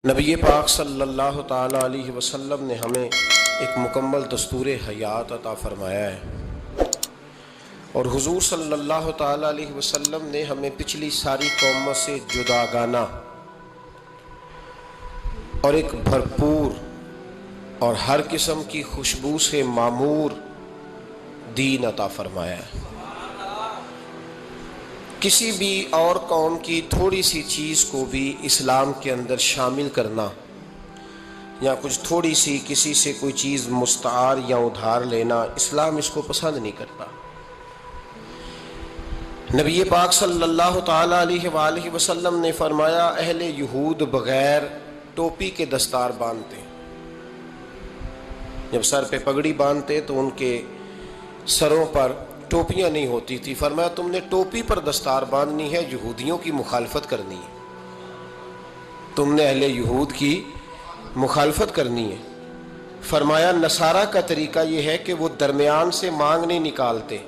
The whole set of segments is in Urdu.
نبی پاک صلی اللہ تعالیٰ علیہ وسلم نے ہمیں ایک مکمل دستور حیات عطا فرمایا ہے، اور حضور صلی اللہ تعالیٰ علیہ وسلم نے ہمیں پچھلی ساری قوموں سے جداگانہ اور ایک بھرپور اور ہر قسم کی خوشبو سے معمور دین عطا فرمایا ہے۔ کسی بھی اور قوم کی تھوڑی سی چیز کو بھی اسلام کے اندر شامل کرنا یا کچھ تھوڑی سی کسی سے کوئی چیز مستعار یا ادھار لینا، اسلام اس کو پسند نہیں کرتا۔ نبی پاک صلی اللہ تعالیٰ علیہ وآلہ وسلم نے فرمایا، اہل یہود بغیر ٹوپی کے دستار باندھتے، جب سر پہ پگڑی باندھتے تو ان کے سروں پر ٹوپیاں نہیں ہوتی تھی۔ فرمایا تم نے ٹوپی پر دستار باندھنی ہے، یہودیوں کی مخالفت کرنی ہے، تم نے اہل یہود کی مخالفت کرنی ہے۔ فرمایا نصارہ کا طریقہ یہ ہے کہ وہ درمیان سے مانگ نہیں نکالتے،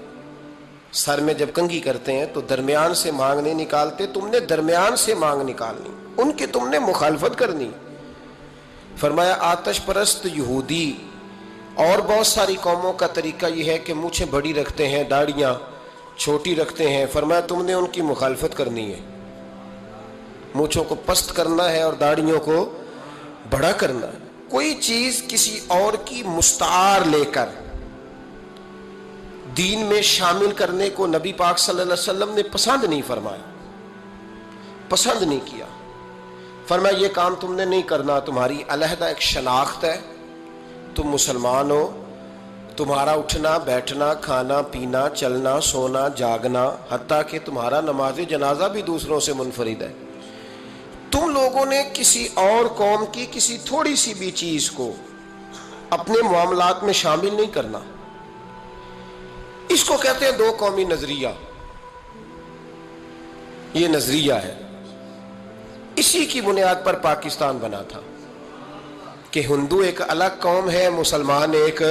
سر میں جب کنگھی کرتے ہیں تو درمیان سے مانگ نہیں نکالتے، تم نے درمیان سے مانگ نکالنی، ان کی تم نے مخالفت کرنی۔ فرمایا آتش پرست یہودی اور بہت ساری قوموں کا طریقہ یہ ہے کہ مونچھیں بڑی رکھتے ہیں، داڑیاں چھوٹی رکھتے ہیں۔ فرمایا تم نے ان کی مخالفت کرنی ہے، مونچھوں کو پست کرنا ہے اور داڑیوں کو بڑا کرنا ہے۔ کوئی چیز کسی اور کی مستعار لے کر دین میں شامل کرنے کو نبی پاک صلی اللہ علیہ وسلم نے پسند نہیں فرمایا، پسند نہیں کیا۔ فرمایا یہ کام تم نے نہیں کرنا، تمہاری علیحدہ ایک شناخت ہے، تم مسلمان ہو، تمہارا اٹھنا بیٹھنا کھانا پینا چلنا سونا جاگنا حتیٰ کہ تمہارا نماز جنازہ بھی دوسروں سے منفرد ہے۔ تم لوگوں نے کسی اور قوم کی کسی تھوڑی سی بھی چیز کو اپنے معاملات میں شامل نہیں کرنا۔ اس کو کہتے ہیں دو قومی نظریہ، یہ نظریہ ہے، اسی کی بنیاد پر پاکستان بنا تھا کہ ہندو ایک الگ قوم ہے، مسلمان ایک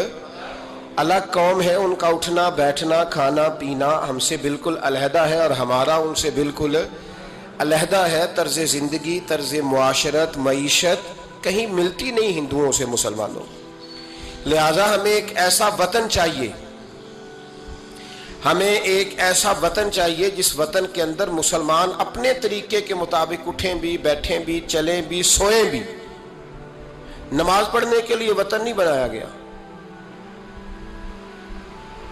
الگ قوم ہے، ان کا اٹھنا بیٹھنا کھانا پینا ہم سے بالکل علیحدہ ہے اور ہمارا ان سے بالکل علیحدہ ہے، طرز زندگی طرز معاشرت معیشت کہیں ملتی نہیں ہندوؤں سے مسلمانوں۔ لہٰذا ہمیں ایک ایسا وطن چاہیے، ہمیں ایک ایسا وطن چاہیے جس وطن کے اندر مسلمان اپنے طریقے کے مطابق اٹھیں بھی بیٹھیں بھی چلیں بھی سوئیں بھی۔ نماز پڑھنے کے لیے وطن نہیں بنایا گیا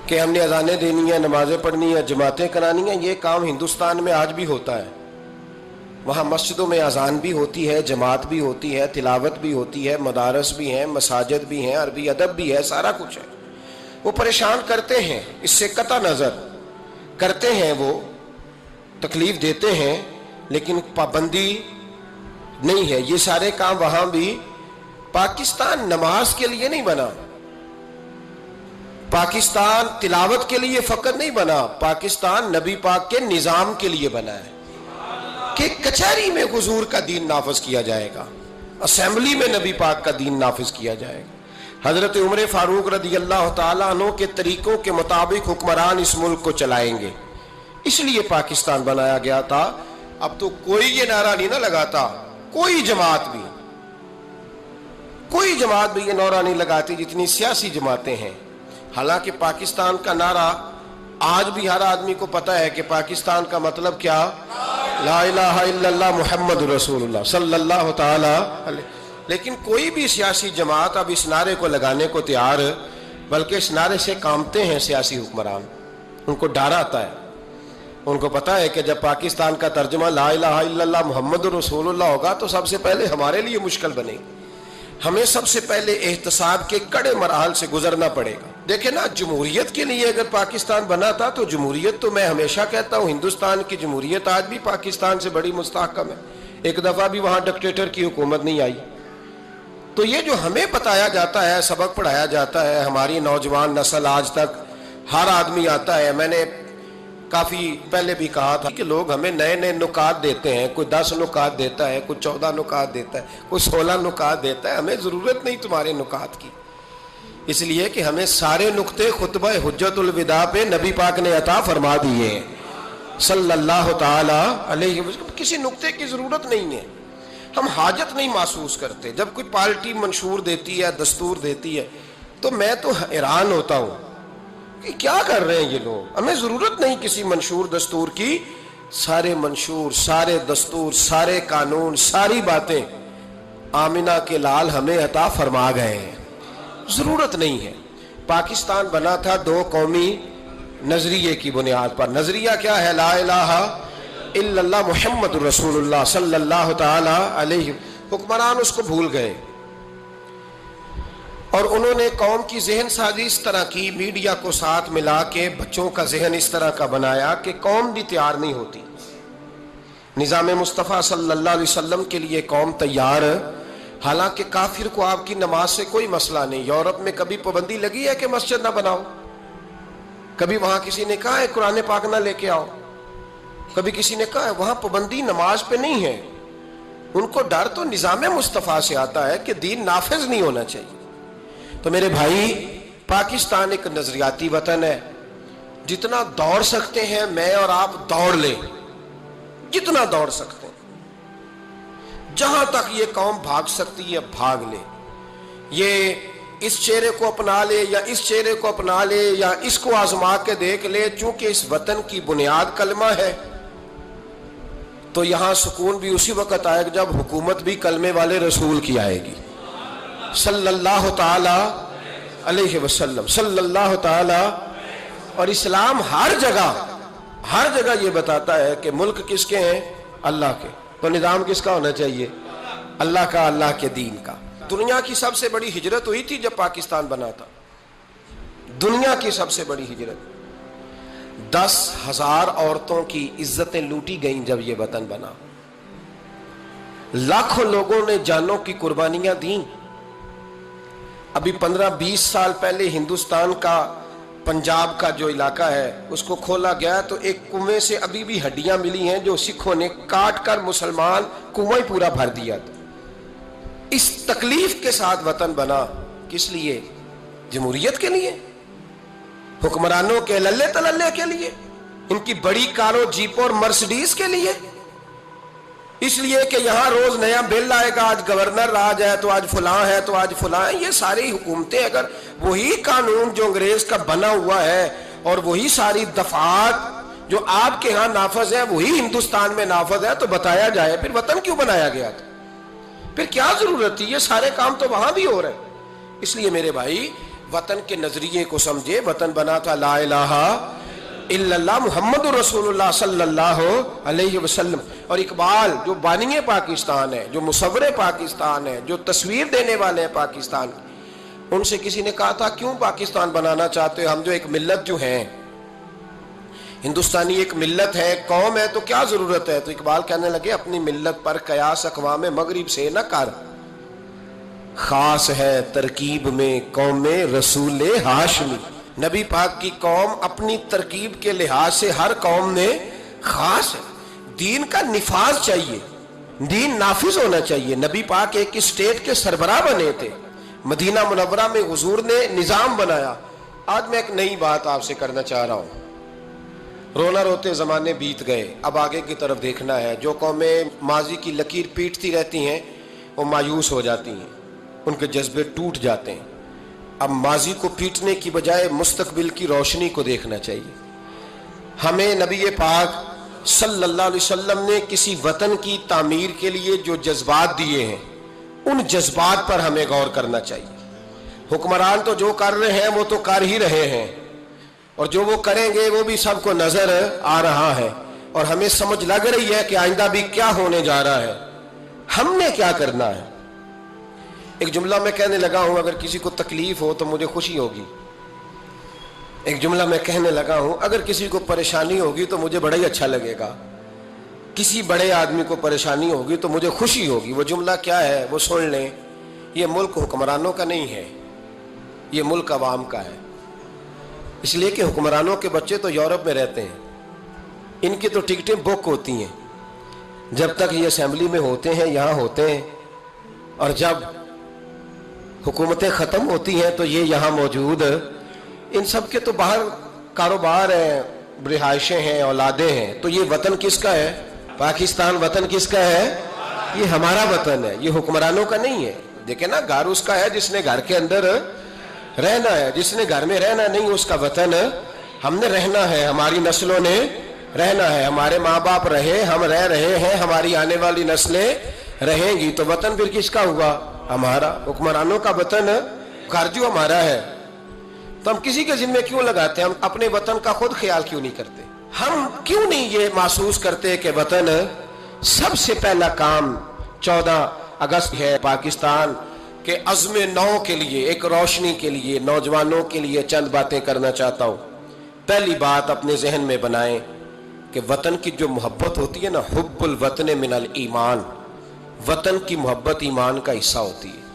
کہ ہم نے اذانیں دینی ہیں، نمازیں پڑھنی ہیں، جماعتیں کرانی ہیں۔ یہ کام ہندوستان میں آج بھی ہوتا ہے، وہاں مسجدوں میں اذان بھی ہوتی ہے، جماعت بھی ہوتی ہے، تلاوت بھی ہوتی ہے، مدارس بھی ہیں، مساجد بھی ہیں، عربی ادب بھی ہے، سارا کچھ ہے۔ وہ پریشان کرتے ہیں، اس سے قطع نظر کرتے ہیں، وہ تکلیف دیتے ہیں، لیکن پابندی نہیں ہے۔ یہ سارے کام وہاں بھی۔ پاکستان نماز کے لیے نہیں بنا، پاکستان تلاوت کے لیے فقط نہیں بنا، پاکستان نبی پاک کے نظام کے لیے بنا ہے کہ کچہری میں حضور کا دین نافذ کیا جائے گا، اسمبلی میں نبی پاک کا دین نافذ کیا جائے گا۔ حضرت عمر فاروق رضی اللہ تعالیٰ عنہ کے طریقوں کے مطابق حکمران اس ملک کو چلائیں گے، اس لیے پاکستان بنایا گیا تھا۔ اب تو کوئی یہ نعرہ نہیں نہ لگاتا، کوئی جماعت بھی یہ نعرہ نہیں لگاتی جتنی سیاسی جماعتیں ہیں۔ حالانکہ پاکستان کا نعرہ آج بھی ہر آدمی کو پتہ ہے کہ پاکستان کا مطلب کیا، لا الہ الا اللہ محمد رسول اللہ صلی اللہ تعالی علیہ۔ لیکن کوئی بھی سیاسی جماعت اب اس نعرے کو لگانے کو تیار، بلکہ اس نعرے سے کامتے ہیں سیاسی حکمران، ان کو ڈر آتا ہے، ان کو پتہ ہے کہ جب پاکستان کا ترجمہ لا الہ الا اللہ محمد رسول اللہ ہوگا تو سب سے پہلے ہمارے لیے مشکل بنے گی، ہمیں سب سے پہلے احتساب کے کڑے مراحل سے گزرنا پڑے گا۔ دیکھیں نا، جمہوریت کے لیے اگر پاکستان بنا تھا تو جمہوریت تو میں ہمیشہ کہتا ہوں ہندوستان کی جمہوریت آج بھی پاکستان سے بڑی مستحکم ہے، ایک دفعہ بھی وہاں ڈکٹیٹر کی حکومت نہیں آئی۔ تو یہ جو ہمیں بتایا جاتا ہے، سبق پڑھایا جاتا ہے، ہماری نوجوان نسل آج تک ہر آدمی آتا ہے، میں نے کافی پہلے بھی کہا تھا کہ لوگ ہمیں نئے نئے نکات دیتے ہیں، کوئی 10 نکات دیتا ہے، کوئی 14 نکات دیتا ہے، کوئی 16 نکات دیتا ہے۔ ہمیں ضرورت نہیں تمہارے نکات کی، اس لیے کہ ہمیں سارے نکتے خطبہ حجت الوداع پہ نبی پاک نے عطا فرما دیے صلی اللہ تعالی علیہ وسلم، کسی نکتے کی ضرورت نہیں ہے۔ ہم حاجت نہیں محسوس کرتے. جب کوئی پارٹی منشور دیتی ہے، دستور دیتی ہے، تو میں تو حیران ہوتا ہوں کہ کیا کر رہے ہیں یہ لوگ. ہمیں ضرورت نہیں کسی منشور دستور کی. سارے منشور، سارے دستور، سارے قانون، ساری باتیں آمنہ کے لال ہمیں عطا فرما گئے ہیں. ضرورت نہیں ہے. پاکستان بنا تھا دو قومی نظریے کی بنیاد پر. نظریہ کیا ہے؟ لا الہ الا اللہ محمد رسول اللہ صلی اللہ تعالی علیہ. حکمران اس کو بھول گئے اور انہوں نے قوم کی ذہن سازی اس طرح کی، میڈیا کو ساتھ ملا کے بچوں کا ذہن اس طرح کا بنایا کہ قوم بھی تیار نہیں ہوتی. نظام مصطفیٰ صلی اللہ علیہ وسلم کے لیے قوم تیار، حالانکہ کافر کو آپ کی نماز سے کوئی مسئلہ نہیں. یورپ میں کبھی پابندی لگی ہے کہ مسجد نہ بناؤ؟ کبھی وہاں کسی نے کہا ہے قرآن پاک نہ لے کے آؤ؟ کبھی کسی نے کہا ہے؟ وہاں پابندی نماز پہ نہیں ہے. ان کو ڈر تو نظام مصطفیٰ سے آتا ہے کہ دین نافذ نہیں ہونا چاہیے. تو میرے بھائی، پاکستان ایک نظریاتی وطن ہے. جتنا دوڑ سکتے ہیں میں اور آپ دوڑ لیں، جتنا دوڑ سکتے ہیں. جہاں تک یہ قوم بھاگ سکتی ہے بھاگ لے. یہ اس چہرے کو اپنا لے یا اس چہرے کو اپنا لے یا اس کو آزما کے دیکھ لے. چونکہ اس وطن کی بنیاد کلمہ ہے تو یہاں سکون بھی اسی وقت آئے گا جب حکومت بھی کلمے والے رسول کی آئے گی صلی اللہ تعالی علیہ وسلم، صلی اللہ تعالی. اور اسلام ہر جگہ یہ بتاتا ہے کہ ملک کس کے ہیں؟ اللہ کے. تو نظام کس کا ہونا چاہیے؟ اللہ کا، اللہ کے دین کا. دنیا کی سب سے بڑی ہجرت ہوئی تھی جب پاکستان بنا تھا. دنیا کی سب سے بڑی ہجرت. 10,000 عورتوں کی عزتیں لوٹی گئیں جب یہ وطن بنا. لاکھوں لوگوں نے جانوں کی قربانیاں دیں. ابھی 15-20 سال پہلے ہندوستان کا پنجاب کا جو علاقہ ہے اس کو کھولا گیا تو ایک کنویں سے ابھی بھی ہڈیاں ملی ہیں جو سکھوں نے کاٹ کر مسلمان کنواں پورا بھر دیا تھا. اس تکلیف کے ساتھ وطن بنا. کس لیے؟ جمہوریت کے لیے، حکمرانوں کے للے تللے کے لیے، ان کی بڑی کاروں جیپوں اور مرسڈیز کے لیے. اس لیے کہ یہاں روز نیا بل آئے گا، آج گورنر راج ہے تو آج فلاں ہے تو آج فلاں ہے. یہ ساری حکومتیں اگر وہی قانون جو انگریز کا بنا ہوا ہے اور وہی ساری دفعات جو آپ کے ہاں نافذ ہے وہی ہندوستان میں نافذ ہے تو بتایا جائے پھر وطن کیوں بنایا گیا تھا؟ پھر کیا ضرورت تھی؟ یہ سارے کام تو وہاں بھی ہو رہے ہیں. اس لیے میرے بھائی وطن کے نظریے کو سمجھے. وطن بنا تھا لا الہ الا اللہ محمد رسول اللہ صلی اللہ علیہ وسلم. اور اقبال جو بانی پاکستان ہے، جو مصور پاکستان ہے، جو تصویر دینے والے ہیں پاکستان کی، ان سے کسی نے کہا تھا کیوں پاکستان بنانا چاہتے ہو؟ ہم جو ایک ملت جو ہیں، ہندوستانی ایک ملت ہے، قوم ہے، تو کیا ضرورت ہے؟ تو اقبال کہنے لگے اپنی ملت پر قیاس اقوام مغرب سے نہ کر، خاص ہے ترکیب میں قوم رسول ہاشمی. نبی پاک کی قوم اپنی ترکیب کے لحاظ سے ہر قوم میں خاص ہے. دین کا نفاذ چاہیے، دین نافذ ہونا چاہیے. نبی پاک ایک اسٹیٹ کے سربراہ بنے تھے. مدینہ منورہ میں حضور نے نظام بنایا. آج میں ایک نئی بات آپ سے کرنا چاہ رہا ہوں. رونا روتے زمانے بیت گئے، اب آگے کی طرف دیکھنا ہے. جو قومیں ماضی کی لکیر پیٹتی رہتی ہیں وہ مایوس ہو جاتی ہیں، ان کے جذبے ٹوٹ جاتے ہیں. اب ماضی کو پیٹنے کی بجائے مستقبل کی روشنی کو دیکھنا چاہیے. ہمیں نبی پاک صلی اللہ علیہ وسلم نے کسی وطن کی تعمیر کے لیے جو جذبات دیے ہیں ان جذبات پر ہمیں غور کرنا چاہیے. حکمران تو جو کر رہے ہیں وہ تو کر ہی رہے ہیں، اور جو وہ کریں گے وہ بھی سب کو نظر آ رہا ہے، اور ہمیں سمجھ لگ رہی ہے کہ آئندہ بھی کیا ہونے جا رہا ہے. ہم نے کیا کرنا ہے؟ ایک جملہ میں کہنے لگا ہوں، اگر کسی کو تکلیف ہو تو مجھے خوشی ہوگی. ایک جملہ میں کہنے لگا ہوں، اگر کسی کو پریشانی ہوگی تو مجھے بڑا ہی اچھا لگے گا. کسی بڑے آدمی کو پریشانی ہوگی تو مجھے خوشی ہوگی. وہ جملہ کیا ہے وہ سن لیں. یہ ملک حکمرانوں کا نہیں ہے، یہ ملک عوام کا ہے. اس لیے کہ حکمرانوں کے بچے تو یورپ میں رہتے ہیں، ان کی تو ٹکٹیں بک ہوتی ہیں. جب تک یہ اسمبلی میں ہوتے ہیں یہاں ہوتے ہیں، اور جب حکومتیں ختم ہوتی ہیں تو یہ یہاں موجود. ان سب کے تو باہر کاروبار ہیں، رہائشیں ہیں، اولادیں ہیں. تو یہ وطن کس کا ہے؟ پاکستان وطن کس کا ہے؟ یہ ہمارا وطن ہے، یہ حکمرانوں کا نہیں ہے۔ دیکھیں نا، گھر اس کا ہے جس نے گھر کے اندر رہنا ہے، جس نے گھر میں رہنا نہیں اس کا وطن ہم نے رہنا ہے، ہماری نسلوں نے رہنا ہے، ہمارے ماں باپ رہے، ہم رہ رہے ہیں، ہماری آنے والی نسلیں رہیں گی، تو وطن پھر کس کا ہوا؟ ہمارا۔ حکمرانوں کا وطن گھر جو ہمارا ہے، تو ہم کسی کے ذمہ کیوں لگاتے ہیں؟ ہم اپنے وطن کا خود خیال کیوں نہیں کرتے؟ ہم کیوں نہیں یہ محسوس کرتے کہ وطن سب سے پہلا کام 14 اگست ہے پاکستان کے عزم نو کے لیے، ایک روشنی کے لیے، نوجوانوں کے لیے چند باتیں کرنا چاہتا ہوں۔ پہلی بات اپنے ذہن میں بنائیں کہ وطن کی جو محبت ہوتی ہے نا، حب الوطن من الایمان، وطن کی محبت ایمان کا حصہ ہوتی ہے۔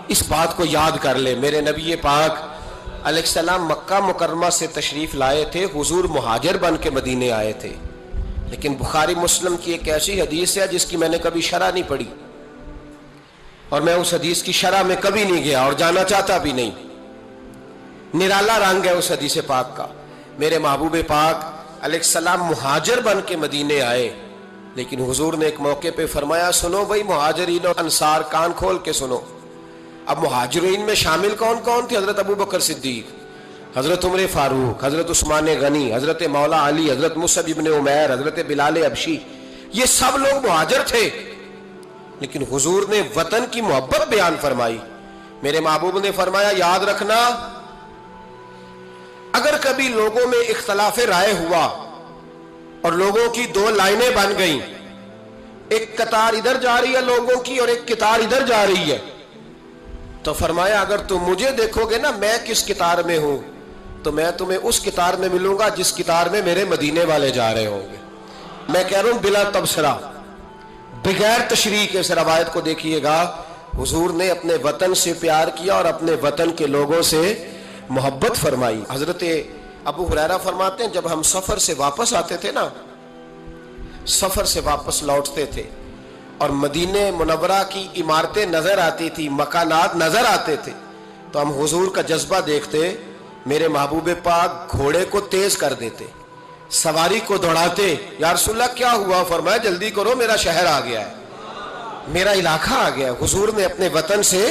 اس بات کو یاد کر لے۔ میرے نبی پاک علیہ السلام مکہ مکرمہ سے تشریف لائے تھے، حضور مہاجر بن کے مدینے آئے تھے، لیکن بخاری مسلم کی ایک ایسی حدیث ہے جس کی میں نے کبھی شرح نہیں پڑھی، اور میں اس حدیث کی شرح میں کبھی نہیں گیا اور جانا چاہتا بھی نہیں۔ نرالا رنگ ہے اس حدیث پاک کا۔ میرے محبوب پاک علیہ السلام مہاجر بن کے مدینے آئے، لیکن حضور نے ایک موقع پہ فرمایا، سنو بھائی مہاجرین اور انصار، کان کھول کے سنو۔ اب مہاجرین میں شامل کون کون تھے؟ حضرت ابو بکر صدیق، حضرت عمر فاروق، حضرت عثمان غنی، حضرت مولا علی، حضرت مصعب ابن عمیر، حضرت بلال حبشی، یہ سب لوگ مہاجر تھے، لیکن حضور نے وطن کی محبت بیان فرمائی۔ میرے محبوب نے فرمایا، یاد رکھنا اگر کبھی لوگوں میں اختلاف رائے ہوا اور لوگوں کی دو لائنیں بن گئیں، ایک قطار ادھر جا رہی ہے لوگوں کی اور ایک قطار ادھر جا رہی ہے، تو فرمایا اگر تم مجھے دیکھو گے نا میں کس قطار میں ہوں، تو میں تمہیں اس قطار میں ملوں گا جس قطار میں میرے مدینے والے جا رہے ہوں گے۔ میں کہہ رہا ہوں بلا تبصرہ، بغیر تشریح کے اس روایت کو دیکھیے گا، حضور نے اپنے وطن سے پیار کیا اور اپنے وطن کے لوگوں سے محبت فرمائی۔ حضرت ابو ہریرہ فرماتے ہیں جب ہم سفر سے واپس آتے تھے نا، سفر سے واپس لوٹتے تھے اور مدینہ منورہ کی عمارتیں نظر آتی تھی، مکانات نظر آتے تھے، تو ہم حضور کا جذبہ دیکھتے، میرے محبوب پاک گھوڑے کو تیز کر دیتے، سواری کو دوڑاتے، یا رسول اللہ کیا ہوا؟ فرمایا جلدی کرو میرا شہر آ گیا ہے، میرا علاقہ آ گیا ہے۔ حضور نے اپنے وطن سے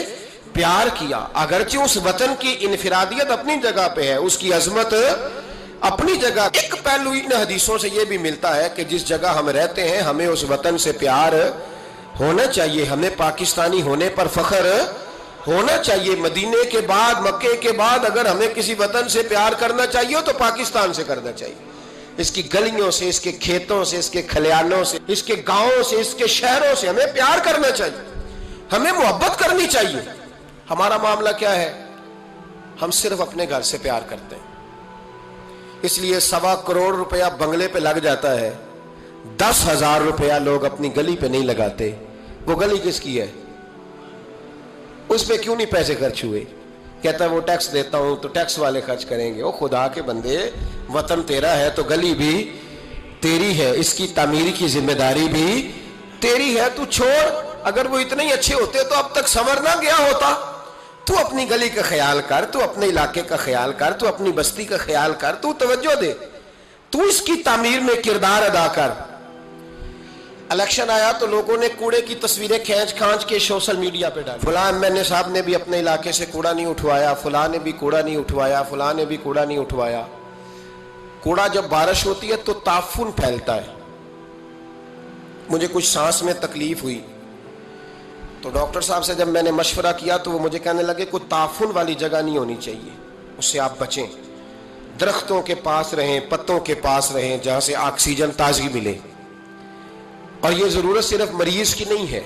پیار کیا، اگرچہ اس وطن کی انفرادیت اپنی جگہ پہ ہے، اس کی عظمت اپنی جگہ۔ ایک پہلو ان حدیثوں سے یہ بھی ملتا ہے کہ جس جگہ ہم رہتے ہیں ہمیں اس وطن سے پیار ہونا چاہیے، ہمیں پاکستانی ہونے پر فخر ہونا چاہیے۔ مدینے کے بعد، مکے کے بعد اگر ہمیں کسی وطن سے پیار کرنا چاہیے تو پاکستان سے کرنا چاہیے، اس کی گلیوں سے، اس کے کھیتوں سے، اس کے کھلیانوں سے، اس کے گاؤں سے، اس کے شہروں سے ہمیں پیار کرنا چاہیے، ہمیں محبت کرنی چاہیے۔ ہمارا معاملہ کیا ہے؟ ہم صرف اپنے گھر سے پیار کرتے ہیں، اس لیے 1.25 کروڑ روپیہ بنگلے پہ لگ جاتا ہے، 10,000 روپیہ لوگ اپنی گلی پہ نہیں لگاتے۔ وہ گلی کس کی ہے؟ اس پہ کیوں نہیں پیسے خرچ ہوئے؟ کہتا ہے وہ ٹیکس دیتا ہوں تو ٹیکس والے خرچ کریں گے۔ او خدا کے بندے، وطن تیرا ہے تو گلی بھی تیری ہے، اس کی تعمیر کی ذمہ داری بھی تیری ہے، تو چھوڑ۔ اگر وہ اتنے ہی اچھے ہوتے تو اب تک سنور نہ گیا ہوتا۔ تو اپنی گلی کا خیال کر، تو اپنے علاقے کا خیال کر، تو اپنی بستی کا خیال کر، تو توجہ دے، تو اس کی تعمیر میں کردار ادا کر۔ الیکشن آیا تو لوگوں نے کوڑے کی تصویریں کھینچ کھانچ کے سوشل میڈیا پہ ڈالی، فلاں ایم صاحب نے بھی اپنے علاقے سے کوڑا نہیں اٹھوایا، فلاں نے بھی کوڑا نہیں اٹھوایا، فلاں نے بھی کوڑا نہیں اٹھوایا۔ کوڑا جب بارش ہوتی ہے تو تعفن پھیلتا ہے۔ مجھے کچھ سانس میں تکلیف ہوئی تو ڈاکٹر صاحب سے جب میں نے مشورہ کیا تو وہ مجھے کہنے لگے کوئی تعفن والی جگہ نہیں ہونی چاہیے، اس سے آپ بچیں، درختوں کے پاس رہیں، پتوں کے پاس رہیں جہاں سے آکسیجن تازگی ملے۔ اور یہ ضرورت صرف مریض کی نہیں ہے،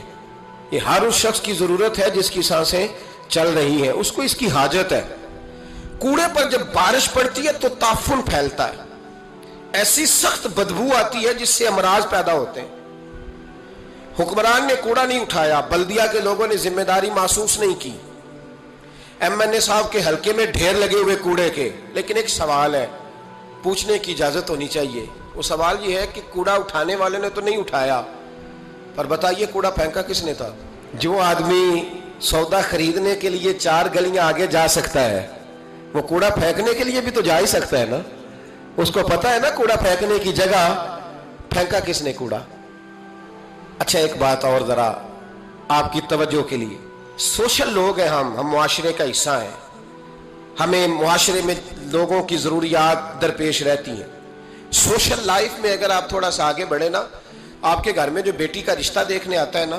یہ ہر اس شخص کی ضرورت ہے جس کی سانسیں چل رہی ہیں، اس کو اس کی حاجت ہے۔ کوڑے پر جب بارش پڑتی ہے تو تعفن پھیلتا ہے، ایسی سخت بدبو آتی ہے جس سے امراض پیدا ہوتے ہیں۔ حکمران نے کوڑا نہیں اٹھایا، بلدیہ کے لوگوں نے ذمہ داری محسوس نہیں کی، ایم این اے صاحب کے حلقے میں ڈھیر لگے ہوئے کوڑے کے۔ لیکن ایک سوال ہے، پوچھنے کی اجازت ہونی چاہیے۔ وہ سوال یہ ہے کہ کوڑا اٹھانے والے نے تو نہیں اٹھایا، پر بتائیے کوڑا پھینکا کس نے تھا؟ جو آدمی سودا خریدنے کے لیے 4 گلیاں آگے جا سکتا ہے وہ کوڑا پھینکنے کے لیے بھی تو جا ہی سکتا ہے نا، اس کو پتا ہے نا کوڑا پھینکنے کی جگہ، پھینکا کس نے کوڑا؟ اچھا ایک بات اور ذرا آپ کی توجہ کے لیے، سوشل لوگ ہیں ہم معاشرے کا حصہ ہیں، ہمیں معاشرے میں لوگوں کی ضروریات درپیش رہتی ہیں۔ سوشل لائف میں اگر آپ تھوڑا سا آگے بڑھیں نا، آپ کے گھر میں جو بیٹی کا رشتہ دیکھنے آتا ہے نا،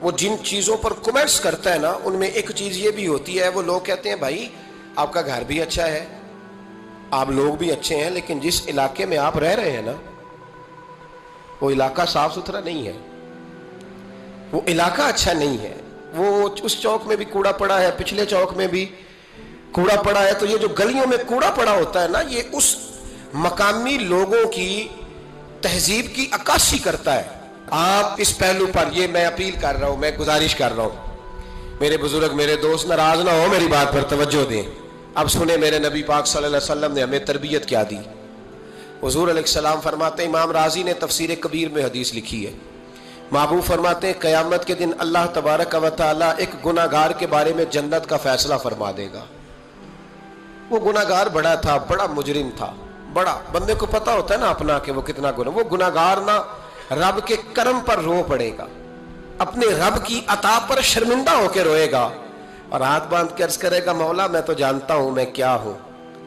وہ جن چیزوں پر کمنٹس کرتا ہے نا، ان میں ایک چیز یہ بھی ہوتی ہے، وہ لوگ کہتے ہیں بھائی آپ کا گھر بھی اچھا ہے، آپ لوگ بھی اچھے ہیں، لیکن جس علاقے میں آپ رہ رہے ہیں نا، وہ علاقہ صاف ستھرا نہیں ہے، وہ علاقہ اچھا نہیں ہے، وہ اس چوک میں بھی کوڑا پڑا ہے، پچھلے چوک میں بھی کوڑا پڑا ہے۔ تو یہ جو گلیوں میں کوڑا پڑا ہوتا ہے نا، یہ اس مقامی لوگوں کی تہذیب کی عکاسی کرتا ہے۔ آپ اس پہلو پر، یہ میں اپیل کر رہا ہوں، میں گزارش کر رہا ہوں، میرے بزرگ میرے دوست ناراض نہ ہو، میری بات پر توجہ دیں۔ اب سنیں میرے نبی پاک صلی اللہ علیہ وسلم نے ہمیں تربیت کیا دی۔ حضور علیہ السلام فرماتے ہیں، امام رازی نے تفسیر کبیر میں حدیث لکھی ہے، محبوب فرماتے ہیں قیامت کے دن اللہ تبارک و تعالی ایک گناہگار کے بارے میں جنت کا فیصلہ فرما دے گا۔ وہ گناہگار بڑا تھا، بڑا مجرم تھا، بڑا، بندے کو پتا ہوتا ہے نا اپنا کہ وہ کتنا گناہ، وہ گناہگار نہ رب کے کرم پر رو پڑے گا، اپنے رب کی عطا پر شرمندہ ہو کے روئے گا، اور ہاتھ باندھ کے عرض کرے گا مولا میں تو جانتا ہوں میں کیا ہوں،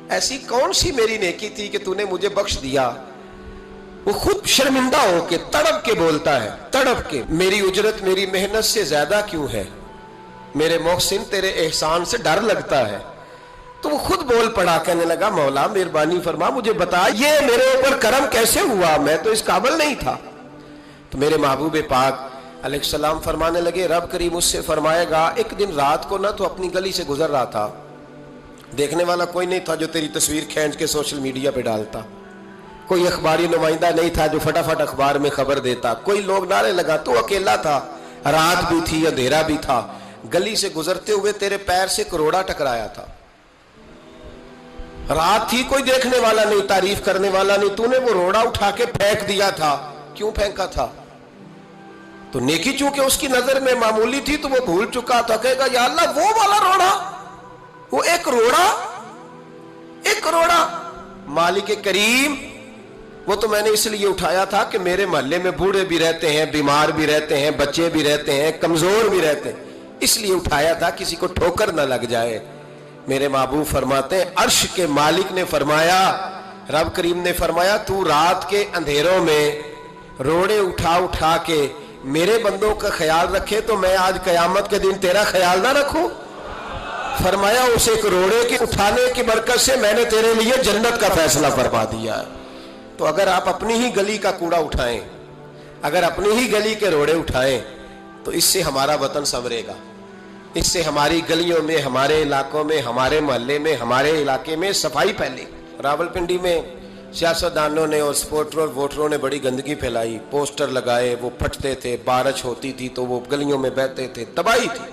ایسی کون سی میری نیکی تھی کہ تو نے مجھے بخش دیا۔ وہ خود شرمندہ ہو کے تڑپ کے بولتا ہے، تڑپ کے، میری اجرت میری محنت سے زیادہ کیوں ہے، میرے محسن تیرے احسان سے ڈر لگتا ہے۔ تو وہ خود بول پڑا، کہنے لگا مولا مہربانی فرما مجھے بتا یہ میرے اوپر کرم کیسے ہوا، میں تو اس قابل نہیں تھا۔ تو میرے محبوب پاک علیہ السلام فرمانے لگے، رب کریم اس سے فرمائے گا ایک دن رات کو نہ تو اپنی گلی سے گزر رہا تھا، دیکھنے والا کوئی نہیں تھا جو تیری تصویر کھینچ کے سوشل میڈیا پہ ڈالتا، کوئی اخباری نمائندہ نہیں تھا جو فٹافٹ اخبار میں خبر دیتا، کوئی لوگ نعرے لگا، تو اکیلا تھا، رات بھی تھی اندھیرا بھی تھا، گلی سے گزرتے ہوئے تیرے پیر سے کروڑا ٹکرایا تھا، رات تھی، کوئی دیکھنے والا نہیں، تعریف کرنے والا نہیں، تو نے وہ روڑا اٹھا کے پھینک دیا تھا، کیوں پھینکا تھا؟ تو نیکی چونکہ اس کی نظر میں معمولی تھی تو وہ بھول چکا تھا، کہے گا یا اللہ وہ والا روڑا، وہ ایک روڑا مالک کریم، وہ تو میں نے اس لیے اٹھایا تھا کہ میرے محلے میں بوڑھے بھی رہتے ہیں، بیمار بھی رہتے ہیں، بچے بھی رہتے ہیں، کمزور بھی رہتے ہیں، اس لیے اٹھایا تھا کسی کو ٹھوکر نہ لگ جائے۔ میرے محبوب فرماتے ہیں عرش کے مالک نے فرمایا، رب کریم نے فرمایا تو رات کے اندھیروں میں روڑے اٹھا اٹھا کے میرے بندوں کا خیال رکھے تو میں آج قیامت کے دن تیرا خیال نہ رکھوں؟ فرمایا اس ایک روڑے کے اٹھانے کی برکت سے میں نے تیرے لیے جنت کا فیصلہ فرما دیا۔ تو اگر آپ اپنی ہی گلی کا کوڑا اٹھائیں، اگر اپنی ہی گلی کے روڑے اٹھائیں تو اس سے ہمارا وطن سنورے گا، اس سے ہماری گلیوں میں، ہمارے علاقوں میں، ہمارے محلے میں، ہمارے علاقے میں صفائی پھیلے۔ راولپنڈی میں سیاستدانوں نے اور سپورٹروں اور ووٹروں نے بڑی گندگی پھیلائی، پوسٹر لگائے، وہ پھٹتے تھے، بارش ہوتی تھی تو وہ گلیوں میں بہتے تھے، تباہی تھی۔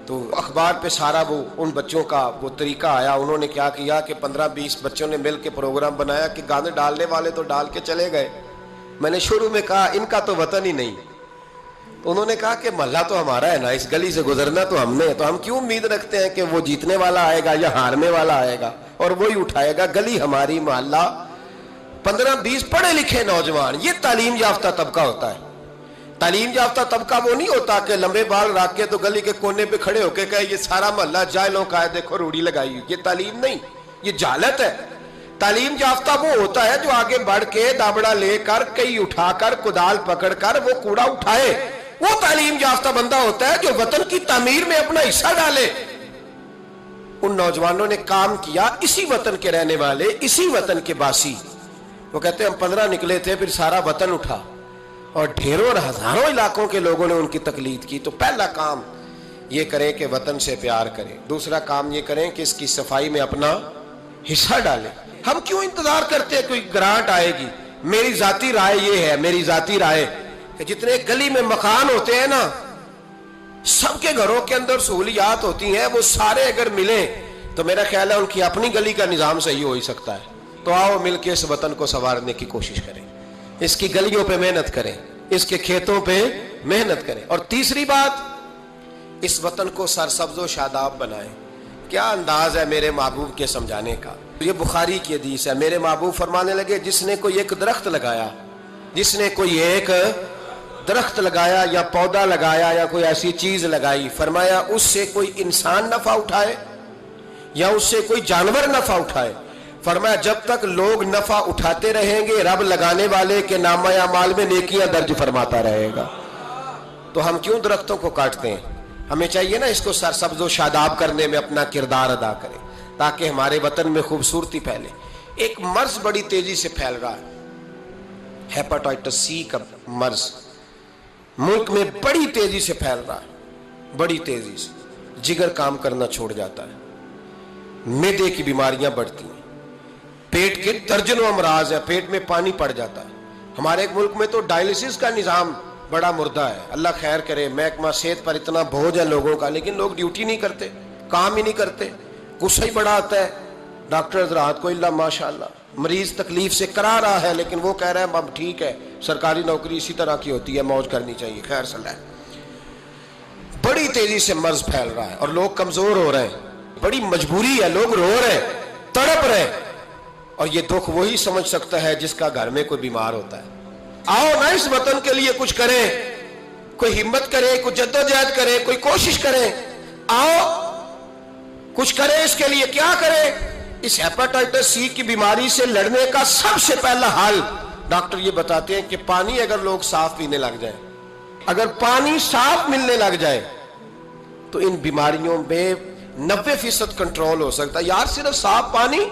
تو اخبار پہ سارا وہ ان بچوں کا وہ طریقہ آیا، انہوں نے کیا کیا کہ 15-20 بچوں نے مل کے پروگرام بنایا کہ گانے ڈالنے والے تو ڈال کے چلے گئے، میں نے شروع میں کہا ان کا تو وطن ہی نہیں، تو انہوں نے کہا کہ محلہ تو ہمارا ہے نا، اس گلی سے گزرنا تو ہم نے، تو ہم کیوں امید رکھتے ہیں کہ وہ جیتنے والا آئے گا یا ہارنے والا آئے گا اور وہی اٹھائے گا، گلی ہماری، محلہ۔ 15-20 پڑھے لکھے نوجوان، یہ تعلیم یافتہ طبقہ ہوتا ہے۔ تعلیم یافتہ طبقہ وہ نہیں ہوتا کہ لمبے بال رکھ کے تو گلی کے کونے پہ کھڑے ہو کے کہے یہ سارا محلہ جاہلوں کا ہے، دیکھو روڑی لگائی ہوئی، یہ تعلیم نہیں، یہ جہالت ہے۔ تعلیم یافتہ وہ ہوتا ہے جو آگے بڑھ کے دابڑا لے کر، کئی اٹھا کر، کدال پکڑ کر وہ کوڑا اٹھائے، وہ تعلیم یافتہ بندہ ہوتا ہے جو وطن کی تعمیر میں اپنا حصہ ڈالے۔ ان نوجوانوں نے کام کیا، اسی وطن کے رہنے والے، اسی وطن کے باسی، وہ کہتے ہیں ہم 15 نکلے تھے، پھر سارا وطن اٹھا اور ڈھیروں اور ہزاروں علاقوں کے لوگوں نے ان کی تقلید کی۔ تو پہلا کام یہ کریں کہ وطن سے پیار کریں، دوسرا کام یہ کریں کہ اس کی صفائی میں اپنا حصہ ڈالیں۔ ہم کیوں انتظار کرتے ہیں کوئی گرانٹ آئے گی؟ میری ذاتی رائے یہ ہے، میری ذاتی رائے کہ جتنے گلی میں مکان ہوتے ہیں نا، سب کے گھروں کے اندر سہولیات ہوتی ہیں، وہ سارے اگر ملیں تو میرا خیال ہے ان کی اپنی گلی کا نظام صحیح ہو ہی سکتا ہے۔ تو آؤ مل کے اس وطن کو سنوارنے کی کوشش کریں، اس کی گلیوں پہ محنت کریں، اس کے کھیتوں پہ محنت کریں۔ اور تیسری بات، اس وطن کو سرسبز و شاداب بنائیں۔ کیا انداز ہے میرے محبوب کے سمجھانے کا، یہ بخاری کی حدیث ہے۔ میرے محبوب فرمانے لگے جس نے کوئی ایک درخت لگایا، جس نے کوئی ایک درخت لگایا یا پودا لگایا یا کوئی ایسی چیز لگائی، فرمایا اس سے کوئی انسان نفع اٹھائے یا اس سے کوئی جانور نفع اٹھائے، فرمایا جب تک لوگ نفع اٹھاتے رہیں گے رب لگانے والے کے نامہ اعمال میں نیکیاں درج فرماتا رہے گا۔ تو ہم کیوں درختوں کو کاٹتے ہیں؟ ہمیں چاہیے نا اس کو سرسبز و شاداب کرنے میں اپنا کردار ادا کریں تاکہ ہمارے وطن میں خوبصورتی پھیلے۔ ایک مرض بڑی تیزی سے پھیل رہا ہے، ہیپاٹائٹس سی کا مرض ملک میں بڑی تیزی سے پھیل رہا ہے، بڑی تیزی سے۔ جگر کام کرنا چھوڑ جاتا ہے، معدے کی بیماریاں بڑھتی ہیں، پیٹ کے درجنوں امراض ہیں، پیٹ میں پانی پڑ جاتا ہے۔ ہمارے ایک ملک میں تو ڈائلسس کا نظام بڑا مردہ ہے، اللہ خیر کرے۔ محکمہ صحت پر اتنا بوجھ ہے لوگوں کا، لیکن لوگ ڈیوٹی نہیں کرتے، کام ہی نہیں کرتے، غصہ ہی بڑا آتا ہے ڈاکٹر حضرات کو، اللہ ماشاءاللہ مریض تکلیف سے کرا رہا ہے لیکن وہ کہہ رہا ہے اب ٹھیک ہے، سرکاری نوکری اسی طرح کی ہوتی ہے، موج کرنی چاہیے، خیر صلی اللہ۔ بڑی تیزی سے مرض پھیل رہا ہے اور لوگ کمزور ہو رہے ہیں، بڑی مجبوری ہے، لوگ رو رہے ہیں، تڑپ رہے ہیں، اور یہ دکھ وہی سمجھ سکتا ہے جس کا گھر میں کوئی بیمار ہوتا ہے۔ آؤ نا اس وطن کے لیے کچھ کریں، کوئی ہمت کرے، کوئی جدوجہد کرے، کوئی کوشش کرے، آؤ کچھ کرے اس کے لیے۔ کیا کرے؟ اس ہیپاٹائٹس سی کی بیماری سے لڑنے کا سب سے پہلا حل ڈاکٹر یہ بتاتے ہیں کہ پانی اگر لوگ صاف پینے لگ جائیں، اگر پانی صاف ملنے لگ جائے تو ان بیماریوں میں 90% کنٹرول ہو سکتا ہے۔ یار صرف صاف پانی،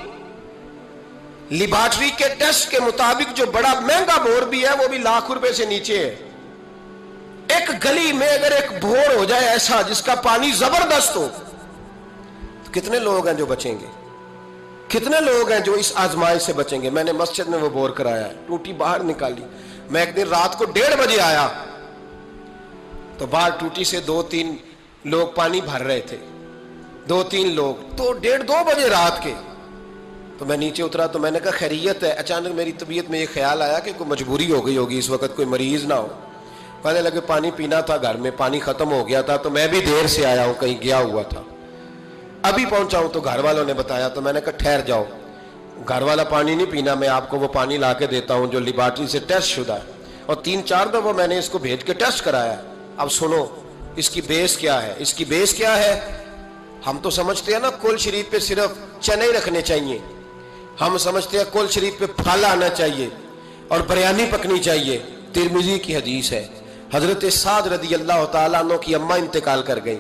لیبارٹری کے ٹیسٹ کے مطابق جو بڑا مہنگا بور بھی ہے وہ بھی ₹1,00,000 سے نیچے ہے۔ ایک گلی میں اگر ایک بور ہو جائے ایسا جس کا پانی زبردست ہو تو کتنے لوگ ہیں جو بچیں گے؟ کتنے لوگ ہیں جو اس آزمائش سے بچیں گے؟ میں نے مسجد میں وہ بور کرایا ہے، ٹوٹی باہر نکالی۔ میں ایک دن رات کو 1:30 بجے آیا تو باہر ٹوٹی سے 2-3 لوگ پانی بھر رہے تھے، 2-3 لوگ، تو 1:30-2 بجے رات کے۔ تو میں نیچے اترا تو میں نے کہا خیریت ہے؟ اچانک میری طبیعت میں یہ خیال آیا کہ کوئی مجبوری ہو گئی ہوگی اس وقت، کوئی مریض نہ ہو۔ کہنے لگے پانی پینا تھا، گھر میں پانی ختم ہو گیا تھا، تو میں بھی دیر سے آیا ہوں، کہیں گیا ہوا تھا، ابھی پہنچا ہوں۔ تو گھر والوں نے بتایا تو میں نے کہا ٹھہر جاؤ، گھر والا پانی نہیں پینا، میں آپ کو وہ پانی لا کے دیتا ہوں جو لیبارٹری سے ٹیسٹ شدہ ہے، اور 3-4 دفعہ میں نے اس کو بھیج کے ٹیسٹ کرایا۔ اب سنو اس کی بیس کیا ہے، اس کی بیس کیا ہے؟ ہم تو سمجھتے ہیں نا کل شریف پہ صرف چنے رکھنے چاہیے، ہم سمجھتے ہیں کل شریف پہ پھل آنا چاہیے اور بریانی پکنی چاہیے۔ ترمذی کی حدیث ہے، حضرت سعد رضی اللہ تعالیٰ عنہ کی اماں انتقال کر گئی،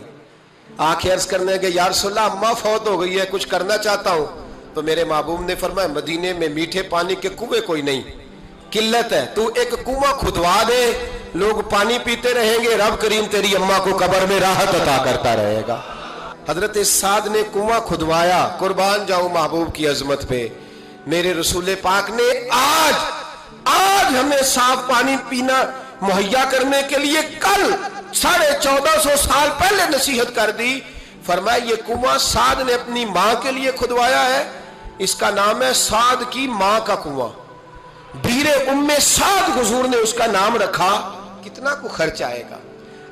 آنکھیں عرض کرنے گئے یا رسول اللہ اماں فوت ہو گئی ہے، کچھ کرنا چاہتا ہوں۔ تو میرے محبوب نے فرمایا مدینے میں میٹھے پانی کے کنویں کوئی نہیں، قلت ہے، تو ایک کنواں کھدوا دے، لوگ پانی پیتے رہیں گے، رب کریم تیری اماں کو قبر میں راحت عطا کرتا رہے گا۔ حضرت سعد نے کنواں کھدوایا، قربان جاؤں محبوب کی عظمت پہ۔ میرے رسول پاک نے آج ہمیں صاف پانی پینا مہیا کرنے کے لیے کل 1450 سال پہلے نصیحت کر دی۔ فرمایا یہ کنواں سعد نے اپنی ماں کے لیے کھدوایا ہے، اس کا نام ہے سعد کی ماں کا کنواں، بیر ام سعد حضور نے اس کا نام رکھا۔ کتنا کو خرچ آئے گا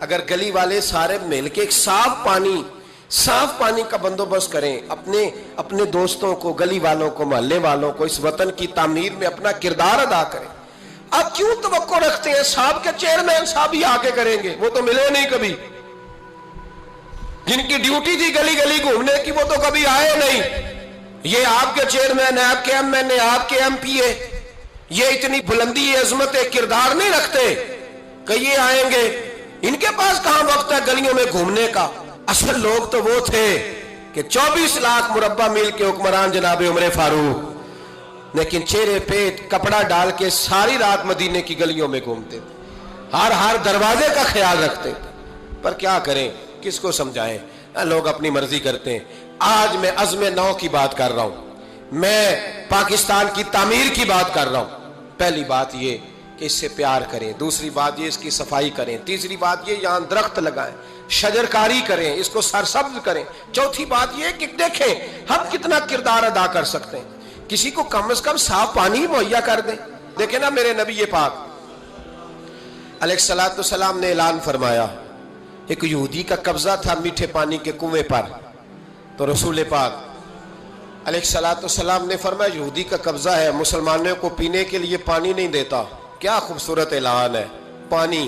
اگر گلی والے سارے مل کے ایک صاف پانی کا بندوبست کریں، اپنے دوستوں کو، گلی والوں کو، محلے والوں کو اس وطن کی تعمیر میں اپنا کردار ادا کریں۔ اب کیوں توقع رکھتے ہیں صاحب کے چیئرمین صاحب ہی آگے کریں گے؟ وہ تو ملے نہیں کبھی، جن کی ڈیوٹی تھی گلی گلی گھومنے کی وہ تو کبھی آئے نہیں۔ یہ آپ کے چیئرمین، آپ کے ایم این اے، آپ کے ایم پی اے، یہ اتنی بلندی عظمت کردار نہیں رکھتے کہ یہ آئیں گے، ان کے پاس کہاں وقت ہے گلیوں میں گھومنے کا؟ اصل لوگ تو وہ تھے کہ 24 لاکھ مربع میل کے حکمران جناب عمر فاروق، لیکن چہرے پہ کپڑا ڈال کے ساری رات مدینے کی گلیوں میں گھومتے تھے، ہر دروازے کا خیال رکھتے تھے۔ پر کیا کریں، کس کو سمجھائیں؟ لوگ اپنی مرضی کرتے ہیں۔ آج میں عزم نو کی بات کر رہا ہوں، میں پاکستان کی تعمیر کی بات کر رہا ہوں۔ پہلی بات یہ کہ اس سے پیار کریں، دوسری بات یہ اس کی صفائی کریں، تیسری بات یہ یہاں درخت لگائیں، شجرکاری کریں، اس کو سرسبز کریں، چوتھی بات یہ کہ دیکھیں ہم کتنا کردار ادا کر سکتے ہیں، کسی کو کم از کم صاف پانی مہیا کر دیں۔ دیکھیں نا میرے نبی پاک علیہ الصلوۃ والسلام نے اعلان فرمایا، ایک یہودی کا قبضہ تھا میٹھے پانی کے کنویں پر، تو رسول پاک علیہ الصلوۃ والسلام نے فرمایا یہودی کا قبضہ ہے، مسلمانوں کو پینے کے لیے پانی نہیں دیتا۔ کیا خوبصورت اعلان ہے، پانی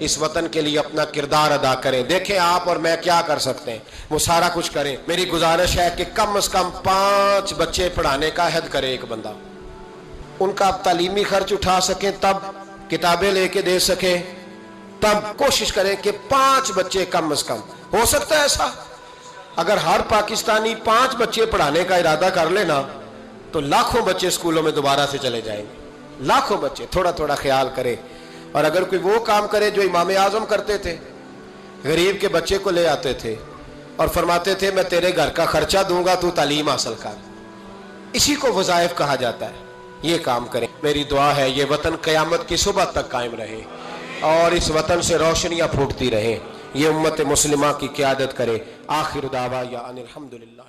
اس وطن کے لیے اپنا کردار ادا کریں. دیکھیں آپ اور میں کیا کر سکتے ہیں, وہ سارا کچھ کریں. میری گزارش ہے کہ کم از کم 5 بچے پڑھانے کا عہد کرے ایک بندہ. ان کا تعلیمی خرچ اٹھا سکیں, تب کتابیں لے کے دے سکیں, تب کوشش کریں کہ 5 بچے کم از کم. ہو سکتا ہے ایسا؟ اگر ہر پاکستانی 5 بچے پڑھانے کا ارادہ کر لینا تو لاکھوں بچے اسکولوں میں دوبارہ سے چلے جائیں گے. لاکھوں بچے. تھوڑا تھوڑا خیال کرے. اور اگر کوئی وہ کام کرے جو امام اعظم کرتے تھے, غریب کے بچے کو لے آتے تھے اور فرماتے تھے میں تیرے گھر کا خرچہ دوں گا, تو تعلیم حاصل کر. اسی کو وظائف کہا جاتا ہے. یہ کام کریں. میری دعا ہے یہ وطن قیامت کی صبح تک قائم رہے اور اس وطن سے روشنیاں پھوٹتی رہیں. یہ امت مسلمہ کی قیادت کرے. آخر دعوانا ان الحمدللہ.